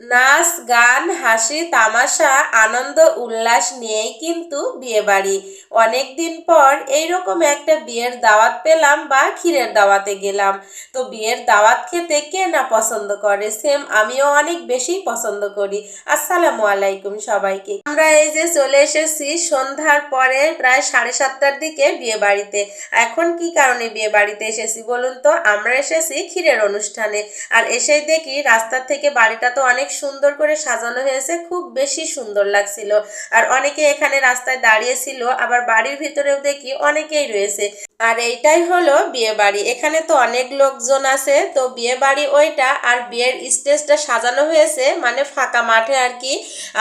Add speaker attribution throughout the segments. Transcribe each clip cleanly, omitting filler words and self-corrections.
Speaker 1: নাচ গান হাসি তামাশা আনন্দ উল্লাস নিয়েই কিন্তু বিয়ে বাড়ি। অনেকদিন পর এইরকম একটা বিয়ের দাওয়াত পেলাম বা ক্ষীরের দাওয়াতে গেলাম। তো বিয়ের দাওয়াত খেতে কে না পছন্দ করে, সেম আমিও অনেক বেশি পছন্দ করি। আসসালামু আলাইকুম সবাইকে। আমরা এই যে চলে এসেছি সন্ধ্যার পরে প্রায় 7:30টার দিকে বিয়ে বাড়িতে। এখন কি কারণে বিয়ে বাড়িতে এসেছি বলুন তো? আমরা এসেছি ক্ষীরের অনুষ্ঠানে। আর এসেই দেখি রাস্তার থেকে বাড়িটা তো অনেক সুন্দর করে সাজানো হয়েছে, খুব বেশি সুন্দর লাগছিল। আর অনেকে এখানে রাস্তায় দাঁড়িয়েছিল, আবার বাড়ির ভিতরেও দেখি অনেকেই রয়েছে। আর এইটাই হলো বিয়ে বাড়ি। এখানে তো অনেক লোকজন আছে। তো বিয়ে বাড়ি ওইটা, আর বিয়ের স্টেজটা সাজানো হয়েছে মানে ফাঁকা মাঠে আর কি।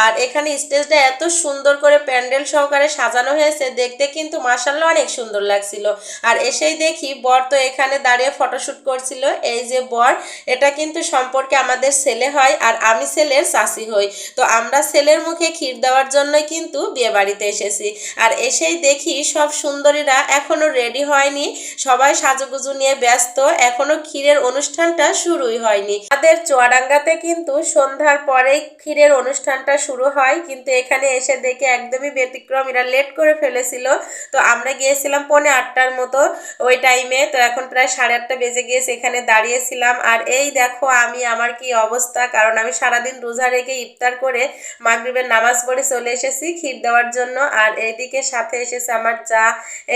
Speaker 1: আর এখানে স্টেজটা এত সুন্দর করে প্যান্ডেল সহকারে সাজানো হয়েছে, দেখতে কিন্তু মাশাআল্লাহ অনেক সুন্দর লাগছিল। আর এসেই দেখি বর তো এখানে দাঁড়িয়ে ফটোশুট করছিল। এই যে বর, এটা কিন্তু সম্পর্কে আমাদের ছেলে হয়, আর আমি ছেলের চাচি হই। তো আমরা ছেলের মুখে ক্ষীর দেওয়ার জন্যই কিন্তু বিয়ে বাড়িতে এসেছি। আর এসেই দেখি সব সুন্দরীরা এখনো রেডি হয়নি, সবাই সাজুগুজু নিয়ে ব্যস্ত, এখনো ক্ষীরের অনুষ্ঠানটা শুরুই হয়নি। আমাদের চুয়াডাঙ্গাতে কিন্তু সন্ধ্যার পরেই ক্ষীরের অনুষ্ঠানটা শুরু হয়, কিন্তু এখানে এসে দেখে একদমই ব্যতিক্রম, এরা লেট করে ফেলেছিল। তো আমরা গিয়েছিলাম 7:45টার মতো ওই টাইমে। তো এখন প্রায় 8:30 বেজে গিয়েছে, এখানে দাঁড়িয়েছিলাম। আর এই দেখো আমি, আমার কি অবস্থা, কারণ আমি সারাদিন রোজা রেখে ইফতার করে মাগরিবের নামাজ পড়ে চলে এসেছি ক্ষীর দেওয়ার জন্য। আর এইদিকে সাথে এসেছে আমার যা,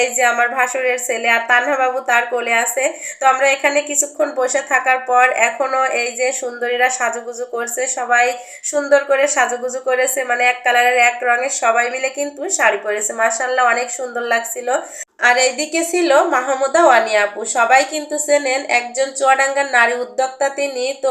Speaker 1: এই যে আমার ভাসুরের ছেলে, আর তানহা বাবু তার কোলে আছে। তো আমরা এখানে কিছুক্ষণ বসে থাকার পর এখনো এই যে সুন্দরীরা সাজুগুজু করছে, সবাই সুন্দর করে সাজুগুজু করেছে, মানে এক কালারের এক রঙের সবাই মিলে কিন্তু শাড়ি পরেছে, মাশাআল্লাহ অনেক সুন্দর লাগছিল। আর এইদিকে ছিল মাহমুদা ওয়ানি আপু, সবাই কিন্তু চেনেন, একজন চুয়াডাঙ্গার নারী উদ্যোক্তা তিনি। তো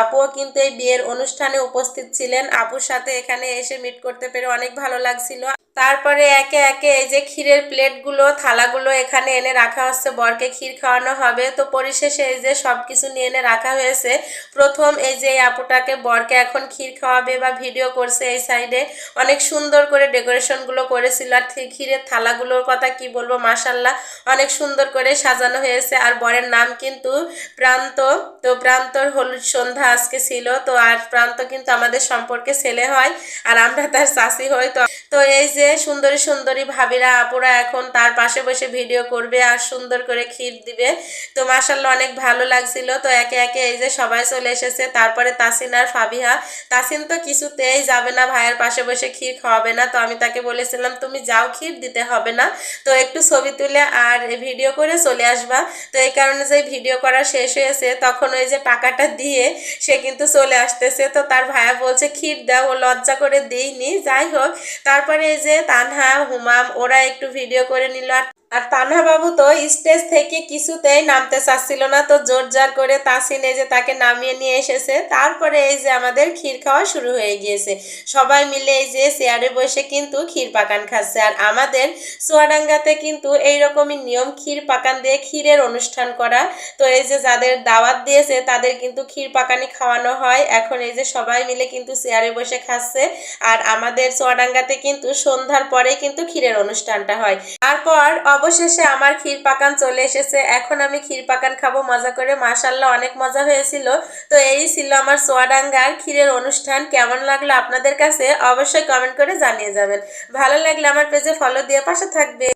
Speaker 1: আপুও কিন্তু এই বিয়ের অনুষ্ঠানে উপস্থিত ছিলেন। আপুর সাথে এখানে এসে মিট করতে পেরে অনেক ভালো লাগছিল। তারপরে একে একে এই যে ক্ষীরের প্লেটগুলো থালাগুলো এখানে এনে রাখা হচ্ছে, বরকে ক্ষীর খাওয়ানো হবে। তো পরিশেষে এই যে সবকিছু নিয়ে এনে রাখা হয়েছে। প্রথম এই যে আপুটাকে বরকে এখন ক্ষীর খাওয়াবে বা ভিডিও করছে, এই সাইডে অনেক সুন্দর করে ডেকোরেশনগুলো করেছিল। আর ক্ষীরের থালাগুলোর কথা কি বলবো, মাশাআল্লাহ অনেক সুন্দর করে সাজানো হয়েছে। আর বরের নাম কিন্তু প্রান্ত। তো প্রান্তর হলুদ সন্ধ্যা আজকে ছিল। তো আর প্রান্ত কিন্তু আমাদের সম্পর্কে ছেলে হয়, আর আমরা তার চাচি হই। তো তো এই যে সুন্দরী সুন্দরী ভাবিরা আপুরা এখন তার পাশে বসে ভিডিও করবে আর সুন্দর করে ক্ষীর দিবে। তো মাশাআল্লাহ অনেক ভালো লাগছিল। তো একে একে এই যে সবাই চলে এসেছে। তারপরে তাসিন আর ফাবিহা। তাসিন তো কিছুতেই যাবে না, ভাইয়ের পাশে বসে ক্ষীর খাওয়াবে না। তো আমি তাকে বলেছিলাম তুমি যাও, ক্ষীর দিতে হবে না, তো একটু ছবি তুলে আর ভিডিও করে চলে আসবা। তো এই কারণে যে ভিডিও করা শেষ হয়েছে, তখন ওই যে টাকাটা দিয়ে সে কিন্তু চলে আসতেছে। তো তার ভাইয়া বলছে ক্ষীর দাও, ও লজ্জা করে দিইনি। যাই হোক, তারপরে এই যে তানহা হুমাম ওরা একটু ভিডিও করে নিল। আর তানহা বাবু তো স্টেজ থেকে কিছুতেই নামতে চাচ্ছিল না, তো জোর জার করে তাসিন এই যে তাকে নামিয়ে নিয়ে এসেছে। তারপরে এই যে আমাদের ক্ষীর খাওয়া শুরু হয়ে গিয়েছে, সবাই মিলে এই যে চেয়ারে বসে কিন্তু ক্ষীর পাকান খাচ্ছে। আর আমাদের চুয়াডাঙ্গাতে কিন্তু এইরকমই নিয়ম, ক্ষীর পাকান দিয়ে ক্ষীরের অনুষ্ঠান করা। তো এই যে যাদের দাওয়াত দিয়েছে তাদের কিন্তু ক্ষীর পাকানি খাওয়ানো হয়। এখন এই যে সবাই মিলে কিন্তু চেয়ারে বসে খাচ্ছে। আর আমাদের চুয়াডাঙ্গাতে কিন্তু সন্ধ্যার পরে কিন্তু ক্ষীরের অনুষ্ঠানটা হয়। তারপর অবশেষে আমার ক্ষীর পাকান চলে এসেছে, এখন আমি ক্ষীর পাকান খাবো মজা করে। মাশাআল্লাহ অনেক মজা হয়েছিল। তো এই ছিল আমার চুয়াডাঙ্গার ক্ষীরের অনুষ্ঠান। কেমন লাগলো আপনাদের কাছে অবশ্যই কমেন্ট করে জানিয়ে যাবেন। ভালো লাগলে আমার পেজে ফলো দিয়ে পাশে থাকবে।